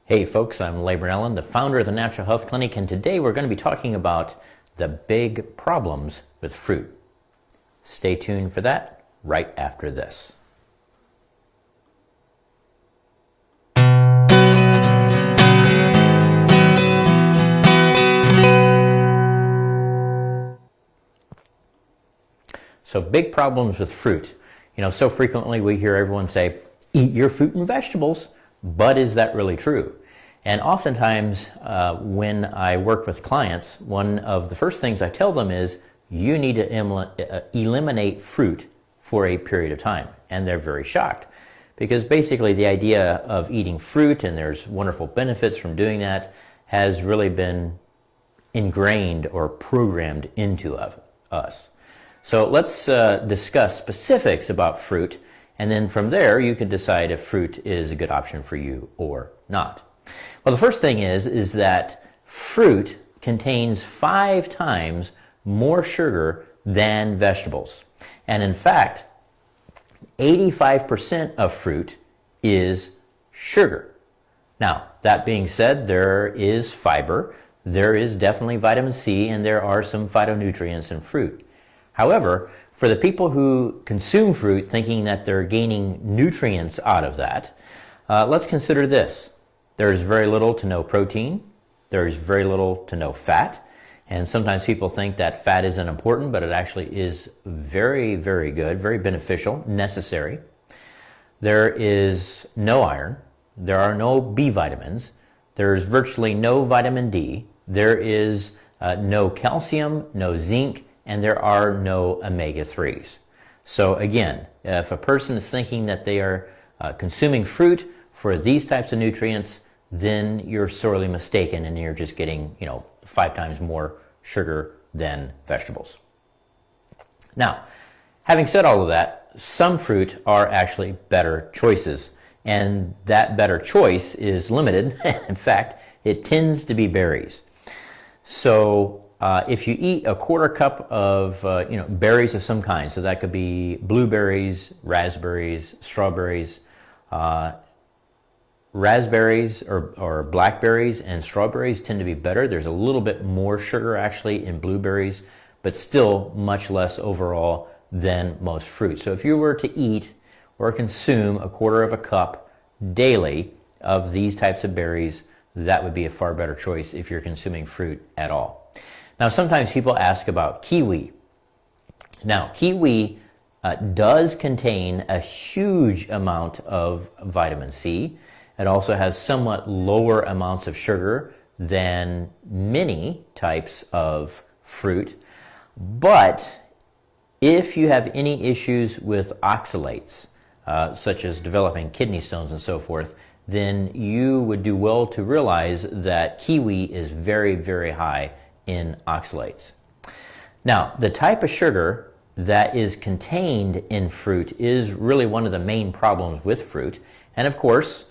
Hey folks, I'm Labor Allen, the founder of the Natural Health Clinic, and today we're going to be talking about the big problems with fruit. Stay tuned for that right after this. So big problems with fruit. You know, so frequently we hear everyone say, eat your fruit and vegetables, but is that really true? And oftentimes when I work with clients, one of the first things I tell them is, you need to eliminate fruit for a period of time. And they're very shocked. Because basically the idea of eating fruit, and there's wonderful benefits from doing that, has really been ingrained or programmed into us. So let's discuss specifics about fruit, and then from there you can decide if fruit is a good option for you or not. Well, the first thing is that fruit contains 5 times more sugar than vegetables. And in fact, 85% of fruit is sugar. Now, that being said, there is fiber, there is definitely vitamin C, and there are some phytonutrients in fruit. However, for the people who consume fruit thinking that they're gaining nutrients out of that, let's consider this. There's very little to no protein, there's very little to no fat, and sometimes people think that fat isn't important, but it actually is very, very good, very beneficial, necessary. There is no iron, there are no B vitamins, there's virtually no vitamin D, there is no calcium, no zinc, and there are no omega-3s. So again, if a person is thinking that they are consuming fruit for these types of nutrients, then you're sorely mistaken and you're just getting, 5 times more sugar than vegetables. Now, having said all of that, some fruit are actually better choices, and that better choice is limited. In fact, it tends to be berries. So if you eat a quarter cup of berries of some kind, so that could be blueberries, raspberries, strawberries, raspberries or blackberries and strawberries tend to be better. There's a little bit more sugar actually in blueberries, but still much less overall than most fruit. So if you were to eat or consume a quarter of a cup daily of these types of berries, that would be a far better choice if you're consuming fruit at all. Now, sometimes people ask about kiwi. Now, kiwi does contain a huge amount of vitamin C. It also has somewhat lower amounts of sugar than many types of fruit. But if you have any issues with oxalates, such as developing kidney stones and so forth, then you would do well to realize that kiwi is very, very high in oxalates. Now, the type of sugar that is contained in fruit is really one of the main problems with fruit. And of course,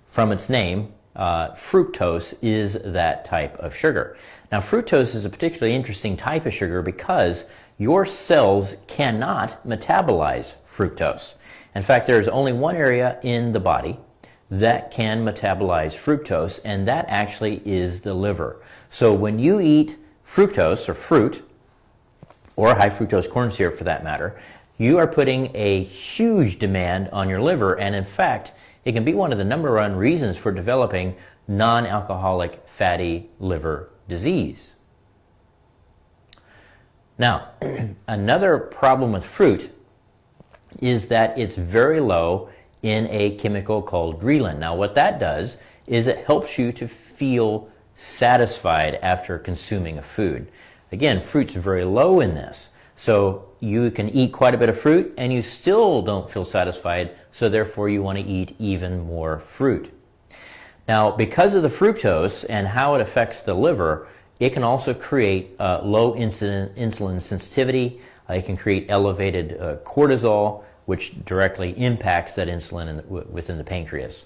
from its name, fructose is that type of sugar. Now, fructose is a particularly interesting type of sugar because your cells cannot metabolize fructose. In fact, there is only one area in the body that can metabolize fructose, and that actually is the liver. So when you eat fructose or fruit, or high fructose corn syrup for that matter, you are putting a huge demand on your liver, and in fact, it can be one of the #1 reasons for developing non-alcoholic fatty liver disease. Now, another problem with fruit is that it's very low in a chemical called ghrelin. Now, what that does is it helps you to feel satisfied after consuming a food. Again, fruit's very low in this. So you can eat quite a bit of fruit and you still don't feel satisfied, so therefore you want to eat even more fruit. Now, because of the fructose and how it affects the liver, it can also create low insulin sensitivity. It can create elevated cortisol, which directly impacts that insulin within the pancreas.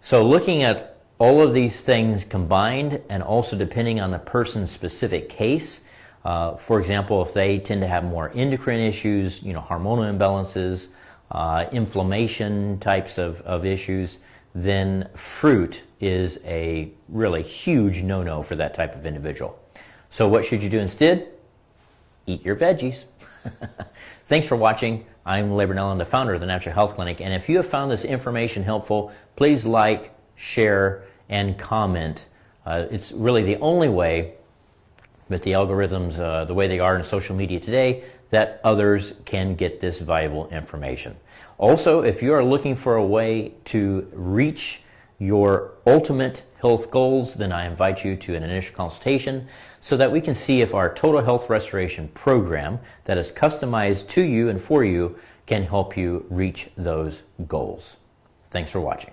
So looking at all of these things combined, and also depending on the person's specific case, for example, if they tend to have more endocrine issues, hormonal imbalances, inflammation types of issues, then fruit is a really huge no-no for that type of individual. So what should you do instead? Eat your veggies. Thanks for watching. I'm Larry Burnell, the founder of the Natural Health Clinic, and if you have found this information helpful, please like, share, and comment. It's really the only way, with the algorithms the way they are in social media today, that others can get this valuable information. Also, if you are looking for a way to reach your ultimate health goals, then I invite you to an initial consultation so that we can see if our total health restoration program that is customized to you and for you can help you reach those goals. Thanks for watching.